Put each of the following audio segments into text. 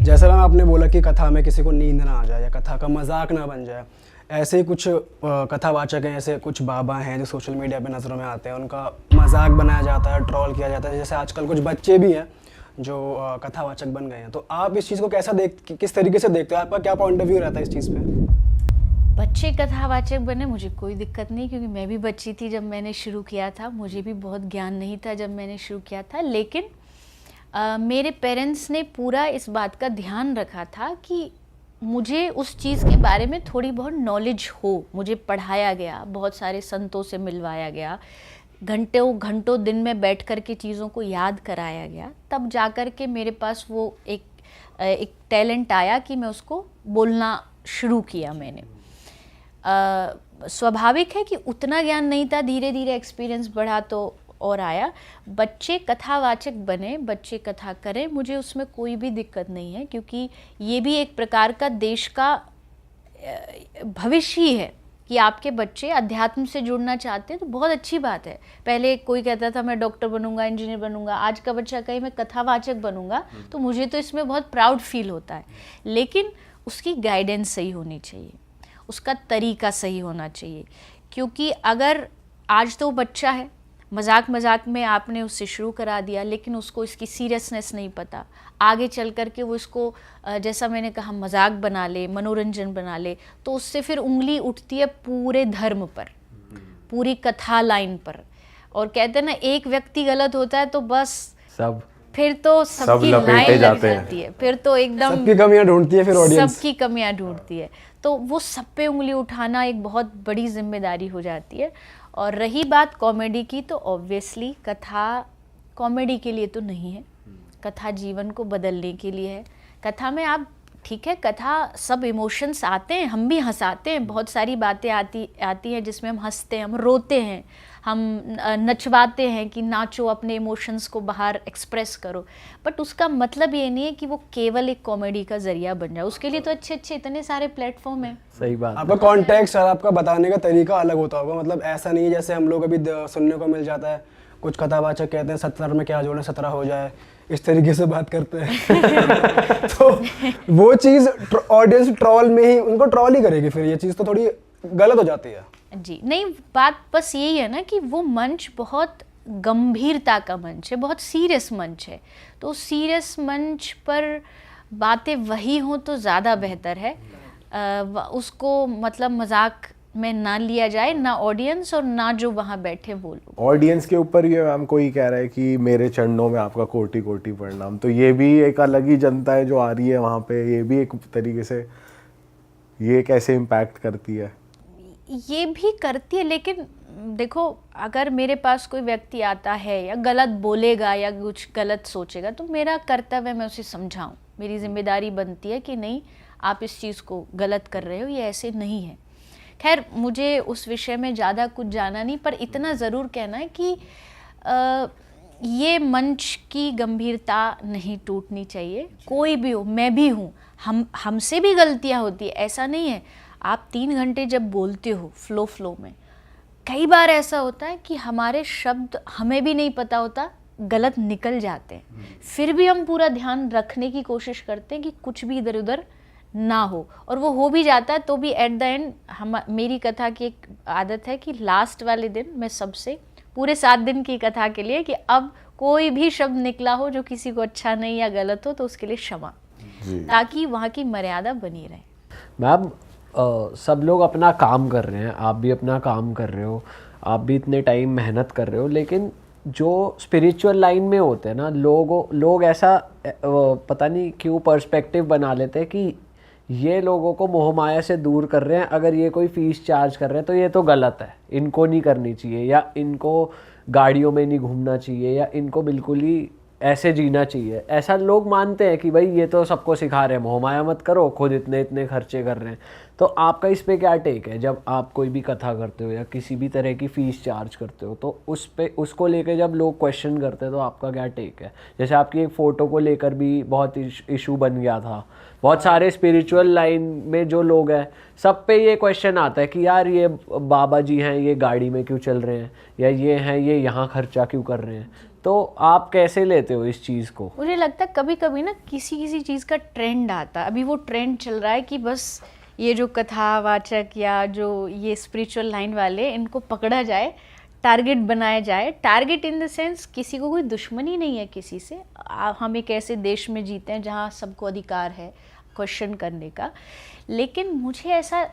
जैसे मैम आपने बोला कि कथा में किसी को नींद ना आ जाए या कथा का मजाक ना बन जाए, ऐसे ही कुछ कथावाचक हैं, ऐसे कुछ बाबा हैं जो सोशल मीडिया पे नज़रों में आते हैं, उनका मजाक बनाया जाता है, ट्रोल किया जाता है। जैसे आजकल कुछ बच्चे भी हैं जो कथावाचक बन गए हैं, तो आप इस चीज़ को किस तरीके से देखते हो? आपका क्या पॉइंट ऑफ व्यू रहता है इस चीज़ पे? बच्चे कथावाचक बने, मुझे कोई दिक्कत नहीं, क्योंकि मैं भी बच्ची थी जब मैंने शुरू किया था, मुझे भी बहुत ज्ञान नहीं था जब मैंने शुरू किया था। लेकिन मेरे पेरेंट्स ने पूरा इस बात का ध्यान रखा था कि मुझे उस चीज़ के बारे में थोड़ी बहुत नॉलेज हो। मुझे पढ़ाया गया, बहुत सारे संतों से मिलवाया गया, घंटों घंटों दिन में बैठ कर के चीज़ों को याद कराया गया, तब जा कर के मेरे पास वो एक टैलेंट आया कि मैं उसको बोलना शुरू किया मैंने। स्वाभाविक है कि उतना ज्ञान नहीं था, धीरे धीरे एक्सपीरियंस बढ़ा तो और आया। बच्चे कथावाचक बने, बच्चे कथा करें, मुझे उसमें कोई भी दिक्कत नहीं है, क्योंकि ये भी एक प्रकार का देश का भविष्य ही है कि आपके बच्चे अध्यात्म से जुड़ना चाहते हैं, तो बहुत अच्छी बात है। पहले कोई कहता था मैं डॉक्टर बनूंगा, इंजीनियर बनूंगा, आज का बच्चा कहे मैं कथावाचक बनूंगा, तो मुझे तो इसमें बहुत प्राउड फील होता है। लेकिन उसकी गाइडेंस सही होनी चाहिए, उसका तरीका सही होना चाहिए, क्योंकि अगर आज तो बच्चा है, मजाक मजाक में आपने उससे शुरू करा दिया, लेकिन उसको इसकी सीरियसनेस नहीं पता, आगे चल कर के वो इसको जैसा मैंने कहा मजाक बना ले, मनोरंजन बना ले, तो उससे फिर उंगली उठती है पूरे धर्म पर, पूरी कथा लाइन पर। और कहते हैं ना, एक व्यक्ति गलत होता है तो बस सब, फिर तो सबकी लाइन लग जाती है, फिर तो एकदम सबकी कमियां ढूंढती है, फिर ऑडियंस सबकी कमियां ढूंढती है, तो वो सब पे उंगली उठाना एक बहुत बड़ी जिम्मेदारी हो जाती है। और रही बात कॉमेडी की, तो ऑब्वियसली कथा कॉमेडी के लिए तो नहीं है, कथा जीवन को बदलने के लिए है। कथा में आप ठीक है, कथा सब इमोशंस आते हैं, हम भी हंसाते हैं, बहुत सारी बातें आती हैं जिसमें हम हंसते हैं, हम रोते हैं, हम नचवाते हैं कि नाचो, अपने इमोशंस को बाहर एक्सप्रेस करो, बट उसका मतलब ये नहीं है कि वो केवल एक कॉमेडी का जरिया बन जाए। उसके लिए तो अच्छे अच्छे इतने सारे प्लेटफॉर्म हैं। सही बात। आपका कॉन्टेक्स्ट और आपका बताने का तरीका अलग होता होगा, मतलब ऐसा नहीं है जैसे हम लोग अभी सुनने को मिल जाता है, कुछ कथावाचक कहते हैं 70 में क्या जोड़े 17 हो जाए, इस तरीके से बात करते हैं तो वो चीज़ ऑडियंस ट्रोल में ही उनको ट्रोल ही करेगी, फिर ये चीज़ तो थोड़ी गलत हो जाती है। जी नहीं, बात बस यही है ना कि वो मंच बहुत गंभीरता का मंच है, बहुत सीरियस मंच है, तो सीरियस मंच पर बातें वही हों तो ज़्यादा बेहतर है। उसको मतलब मजाक में ना लिया जाए, ना ऑडियंस और ना जो वहाँ बैठे वो लोग। ऑडियंस के ऊपर ये मैम कोई कह रहा है कि मेरे चरणों में आपका कोटि कोटि प्रणाम, तो ये भी एक अलग ही जनता है जो आ रही है वहाँ पे, ये भी एक तरीके से ये कैसे इम्पैक्ट करती है? ये भी करती है, लेकिन देखो, अगर मेरे पास कोई व्यक्ति आता है या गलत बोलेगा या कुछ गलत सोचेगा, तो मेरा कर्तव्य है मैं उसे समझाऊं, मेरी जिम्मेदारी बनती है कि नहीं आप इस चीज़ को गलत कर रहे हो, ये ऐसे नहीं है। खैर, मुझे उस विषय में ज़्यादा कुछ जाना नहीं, पर इतना ज़रूर कहना है कि ये मंच की गंभीरता नहीं टूटनी चाहिए। कोई भी हो, मैं भी हूँ, हमसे भी गलतियाँ होती है, ऐसा नहीं है। आप 3 घंटे जब बोलते हो फ्लो में, कई बार ऐसा होता है कि हमारे शब्द हमें भी नहीं पता होता, गलत निकल जाते हैं, फिर भी हम पूरा ध्यान रखने की कोशिश करते हैं कि कुछ भी इधर उधर ना हो, और वो हो भी जाता है तो भी एट द एंड मेरी कथा की एक आदत है कि लास्ट वाले दिन मैं सबसे पूरे 7 दिन की कथा के लिए कि अब कोई भी शब्द निकला हो जो किसी को अच्छा नहीं या गलत हो तो उसके लिए क्षमा, ताकि वहाँ की मर्यादा बनी रहे। मैम, सब लोग अपना काम कर रहे हैं, आप भी अपना काम कर रहे हो, आप भी इतने टाइम मेहनत कर रहे हो, लेकिन जो स्पिरिचुअल लाइन में होते हैं ना लोग ऐसा पता नहीं क्यों पर्सपेक्टिव बना लेते हैं कि ये लोगों को मोह माया से दूर कर रहे हैं, अगर ये कोई फीस चार्ज कर रहे हैं तो ये तो गलत है, इनको नहीं करनी चाहिए, या इनको गाड़ियों में नहीं घूमना चाहिए, या इनको बिल्कुल ही ऐसे जीना चाहिए। ऐसा लोग मानते हैं कि भाई ये तो सबको सिखा रहे हैं, मोह माया मत करो, खुद इतने इतने खर्चे कर रहे हैं। तो आपका इस पे क्या टेक है? जब आप कोई भी कथा करते हो या किसी भी तरह की फ़ीस चार्ज करते हो, तो उस पे उसको लेके जब लोग क्वेश्चन करते हैं तो आपका क्या टेक है? जैसे आपकी एक फ़ोटो को लेकर भी बहुत इशू बन गया था, बहुत सारे स्पिरिचुअल लाइन में जो लोग हैं सब पे ये क्वेश्चन आता है कि यार ये बाबा जी हैं, ये गाड़ी में क्यों चल रहे हैं, या ये हैं, ये यहाँ खर्चा क्यों कर रहे हैं। तो आप कैसे लेते हो इस चीज़ को? मुझे लगता है कभी कभी ना किसी किसी चीज़ का ट्रेंड आता है। अभी वो ट्रेंड चल रहा है कि बस ये जो कथावाचक या जो ये स्पिरिचुअल लाइन वाले, इनको पकड़ा जाए, टारगेट बनाया जाए। टारगेट इन द सेंस किसी को कोई दुश्मनी नहीं है किसी से। हम एक ऐसे देश में जीते हैं जहाँ सबको अधिकार है क्वेश्चन करने का। लेकिन मुझे ऐसा,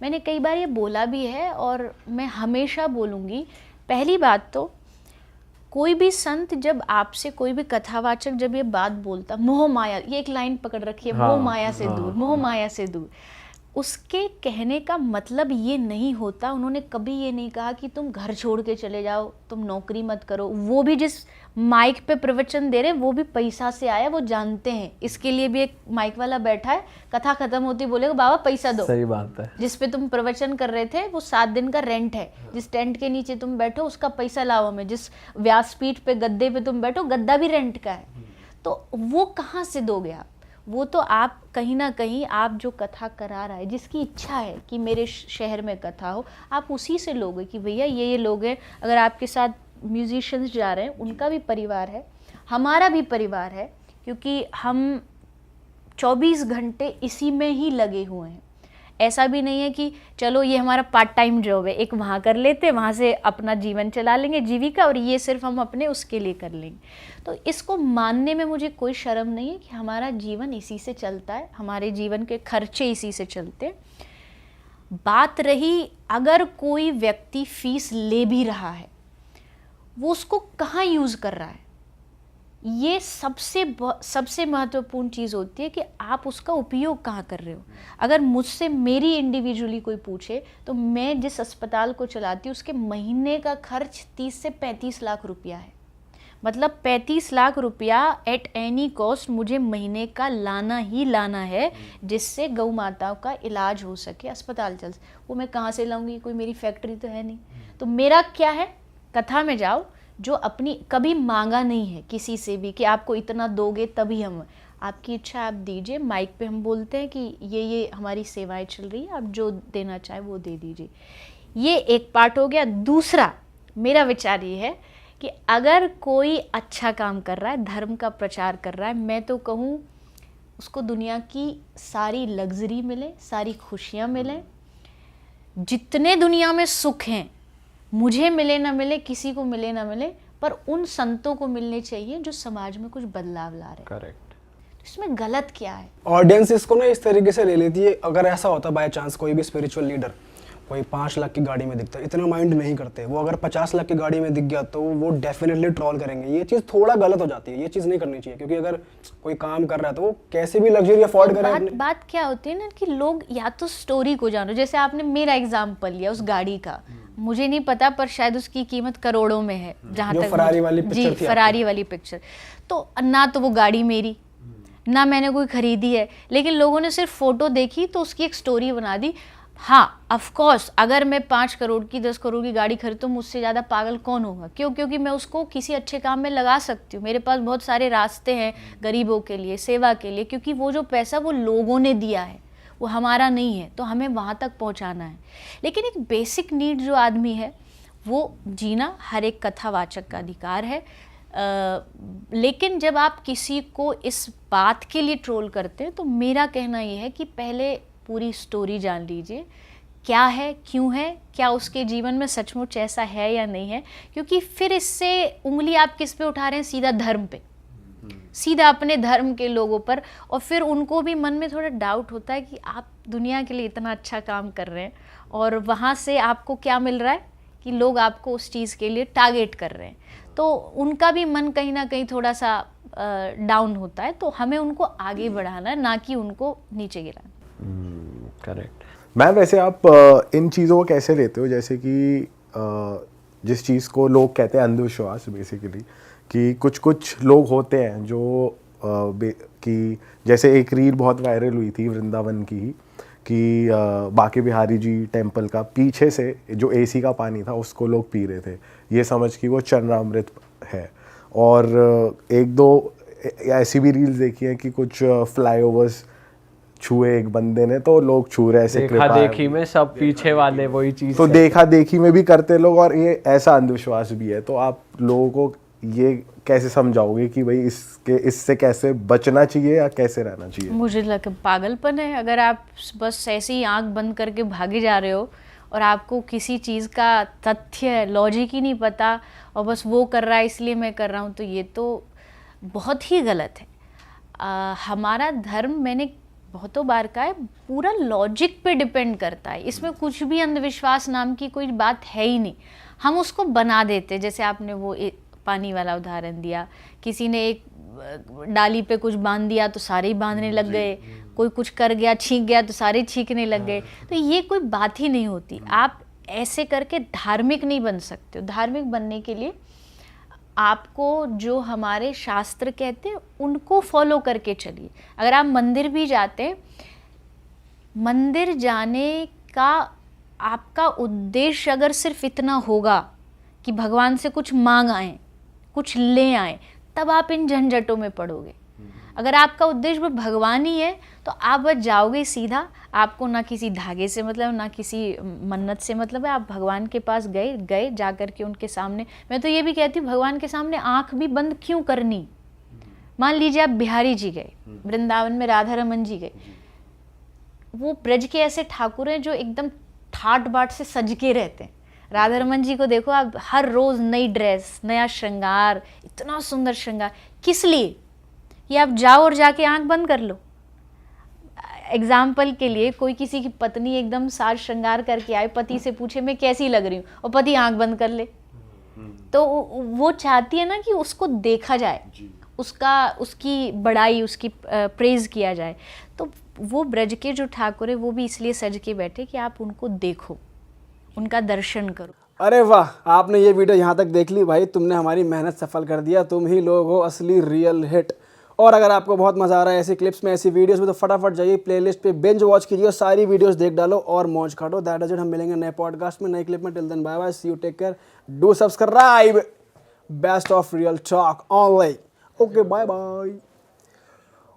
मैंने कई बार ये बोला भी है और मैं हमेशा बोलूँगी, पहली बात तो कोई भी संत जब आपसे, कोई भी कथावाचक जब ये बात बोलता, मोह माया, ये एक लाइन पकड़ रखी है, मोह माया से दूर, मोह माया से दूर, उसके कहने का मतलब ये नहीं होता, उन्होंने कभी ये नहीं कहा कि तुम घर छोड़ के चले जाओ, तुम नौकरी मत करो। वो भी जिस माइक पे प्रवचन दे रहे, वो भी पैसा से आया, वो जानते हैं। इसके लिए भी एक माइक वाला बैठा है, कथा खत्म होती बोलेगा बाबा पैसा दो। सही बात है। जिस पे तुम प्रवचन कर रहे थे वो 7 दिन का रेंट है, जिस टेंट के नीचे तुम बैठो उसका पैसा लाओ हमें, जिस व्यासपीठ पे गद्दे पे तुम बैठो गद्दा भी रेंट का है। तो वो कहाँ से दोगे आप? वो तो आप कहीं ना कहीं, आप जो कथा करा रहा है, जिसकी इच्छा है कि मेरे शहर में कथा हो, आप उसी से लोगे कि भैया ये लोग हैं। अगर आपके साथ म्यूजिशियंस जा रहे हैं, उनका भी परिवार है, हमारा भी परिवार है, क्योंकि हम 24 घंटे इसी में ही लगे हुए हैं। ऐसा भी नहीं है कि चलो ये हमारा पार्ट टाइम जॉब है, एक वहाँ कर लेते, वहाँ से अपना जीवन चला लेंगे, जीविका, और ये सिर्फ हम अपने उसके लिए कर लेंगे। तो इसको मानने में मुझे कोई शर्म नहीं है कि हमारा जीवन इसी से चलता है, हमारे जीवन के खर्चे इसी से चलते हैं। बात रही अगर कोई व्यक्ति फीस ले भी रहा है, वो उसको कहाँ यूज़ कर रहा है, ये सबसे महत्वपूर्ण चीज़ होती है कि आप उसका उपयोग कहाँ कर रहे हो। अगर मुझसे मेरी इंडिविजुअली कोई पूछे तो मैं जिस अस्पताल को चलाती हूँ उसके महीने का खर्च 30 से 35 लाख रुपया है। मतलब 35 लाख रुपया एट एनी कॉस्ट मुझे महीने का लाना ही लाना है, जिससे गौ माताओं का इलाज हो सके, अस्पताल चल सके। वो मैं कहाँ से लाऊंगी? कोई मेरी फैक्ट्री तो है नहीं। तो मेरा क्या है, कथा में जाओ, जो अपनी कभी मांगा नहीं है किसी से भी कि आपको इतना दोगे तभी हम, आपकी इच्छा आप दीजिए। माइक पे हम बोलते हैं कि ये हमारी सेवाएं चल रही है, आप जो देना चाहे वो दे दीजिए। ये एक पार्ट हो गया। दूसरा मेरा विचार ये है कि अगर कोई अच्छा काम कर रहा है, धर्म का प्रचार कर रहा है, मैं तो कहूँ उसको दुनिया की सारी लग्जरी मिले, सारी खुशियाँ मिलें, जितने दुनिया में सुख हैं, मुझे मिले ना मिले, किसी को मिले ना मिले, पर उन संतों को मिलने चाहिए जो समाज में कुछ बदलाव ला रहे हैं। करेक्ट। इसमें गलत क्या है? ऑडियंस इसको ना इस तरीके से ले लेती है। अगर ऐसा होता बाय चांस कोई भी स्पिरिचुअल लीडर कोई 5 लाख की गाड़ी में दिखता है, इतना माइंड नहीं करते। वो अगर 50 लाख की गाड़ी में दिख गया तो वो डेफिनेटली ट्रोल करेंगे। ये चीज़ थोड़ा गलत हो जाती है, ये चीज़ नहीं करनी चाहिए। क्योंकि अगर कोई काम कर रहा है तो वो कैसे भी लग्जरी अफोर्ड करे। बात क्या होती है ना कि लोग या तो स्टोरी को जानो, जैसे आपने मेरा एग्जाम्पल लिया उस गाड़ी का, मुझे नहीं पता पर शायद उसकी कीमत करोड़ों में है, जहाँ तक फरारी वाली पिक्चर थी, फरारी वाली पिक्चर। तो ना तो वो गाड़ी मेरी, ना मैंने कोई खरीदी है, लेकिन लोगों ने सिर्फ फोटो देखी तो उसकी एक स्टोरी बना दी। हाँ, ऑफ कोर्स अगर मैं 5 करोड़ की 10 करोड़ की गाड़ी खरीदूँ, मुझसे ज़्यादा पागल कौन होगा? क्यों? क्योंकि मैं उसको किसी अच्छे काम में लगा सकती हूँ। मेरे पास बहुत सारे रास्ते हैं गरीबों के लिए, सेवा के लिए, क्योंकि वो जो पैसा वो लोगों ने दिया है, वो हमारा नहीं है, तो हमें वहाँ तक पहुँचाना है। लेकिन एक बेसिक नीड जो आदमी है वो जीना हर एक कथावाचक का अधिकार है। लेकिन जब आप किसी को इस बात के लिए ट्रोल करते हैं तो मेरा कहना ये है कि पहले पूरी स्टोरी जान लीजिए, क्या है, क्यों है, क्या उसके जीवन में सचमुच ऐसा है या नहीं है। क्योंकि फिर इससे उंगली आप किस पे उठा रहे हैं? सीधा धर्म पे, सीधा अपने धर्म के लोगों पर। और फिर उनको भी मन में थोड़ा डाउट होता है कि आप दुनिया के लिए इतना अच्छा काम कर रहे हैं और वहाँ से आपको क्या मिल रहा है कि लोग आपको उस चीज़ के लिए टारगेट कर रहे हैं। तो उनका भी मन कहीं ना कहीं थोड़ा सा डाउन होता है। तो हमें उनको आगे बढ़ाना है, ना कि उनको नीचे गिराना। करेक्ट। मैम, वैसे आप इन चीज़ों को कैसे लेते हो? जैसे कि जिस चीज़ को लोग कहते हैं अंधविश्वास, बेसिकली कि कुछ लोग होते हैं जो कि जैसे एक रील बहुत वायरल हुई थी वृंदावन की ही, कि बांके बिहारी जी टेम्पल का पीछे से जो एसी का पानी था उसको लोग पी रहे थे, ये समझ कि वो चरणामृत है। और एक दो ऐसी भी रील्स देखी हैं कि कुछ फ्लाईओवर्स छुए एक बंदे ने, तो लोग छू रहे ऐसे, देखा देखी में सब पीछे वाले वही चीज। तो देखा देखी में भी करते लोग, और ये ऐसा अंधविश्वास भी है। तो आप लोगों को ये कैसे समझाओगे कि भाई इससे कैसे बचना चाहिए या कैसे रहना चाहिए? मुझे लगता पागलपन है अगर आप बस ऐसे ही आंख बंद करके भागे जा रहे हो और आपको किसी चीज़ का तथ्य लॉजिक ही नहीं पता और बस वो कर रहा है इसलिए मैं कर रहा हूँ, तो ये तो बहुत ही गलत है। हमारा धर्म, मैंने बहुतों बार कहा है, पूरा लॉजिक पे डिपेंड करता है। इसमें कुछ भी अंधविश्वास नाम की कोई बात है ही नहीं। हम उसको बना देते, जैसे आपने वो पानी वाला उदाहरण दिया, किसी ने एक डाली पे कुछ बांध दिया तो सारे ही बांधने लग गए, कोई कुछ कर गया, छींक गया तो सारे छींकने लग गए। तो ये कोई बात ही नहीं होती। आप ऐसे करके धार्मिक नहीं बन सकते हो। धार्मिक बनने के लिए आपको जो हमारे शास्त्र कहते हैं उनको फॉलो करके चलिए। अगर आप मंदिर भी जाते हैं, मंदिर जाने का आपका उद्देश्य अगर सिर्फ इतना होगा कि भगवान से कुछ मांग आए, कुछ ले आए, तब आप इन झंझटों में पड़ोगे। अगर आपका उद्देश्य वो भगवान ही है तो आप बस जाओगे सीधा, आपको ना किसी धागे से मतलब, ना किसी मन्नत से मतलब है। आप भगवान के पास गए जा कर के उनके सामने, मैं तो ये भी कहती हूँ भगवान के सामने आंख भी बंद क्यों करनी। मान लीजिए आप बिहारी जी गए, वृंदावन में राधा रमन जी गए, वो ब्रज के ऐसे ठाकुर हैं जो एकदम ठाट बाट से सज के रहते हैं। राधा रमन जी को देखो आप, हर रोज नई ड्रेस, नया श्रृंगार, इतना सुंदर श्रृंगार, किस लिए? ये आप जाओ और जाके आंख बंद कर लो। एग्जाम्पल के लिए कोई किसी की पत्नी एकदम साज श्रृंगार करके आए, पति से पूछे मैं कैसी लग रही हूँ, और पति आंख बंद कर ले, तो वो चाहती है ना कि उसको देखा जाए, उसकी बड़ाई, उसकी प्रेज किया जाए। तो वो ब्रज के जो ठाकुर है वो भी इसलिए सज के बैठे कि आप उनको देखो, उनका दर्शन करो। अरे वाह, आपने ये वीडियो यहाँ तक देख ली भाई, तुमने हमारी मेहनत सफल कर दिया। तुम ही लोग हो असली रियल हिट। और अगर आपको बहुत मज़ा आ रहा है ऐसी क्लिप्स में, ऐसी वीडियोस में, तो फटाफट जाइए प्लेलिस्ट पे बिंज वॉच कीजिए और सारी वीडियोस देख डालो और मौज काटो। That is it. हम मिलेंगे नए पॉडकास्ट में, नई क्लिप में। Till then bye bye, see you, take care, do subscribe. Best of real talk online. Okay, bye bye.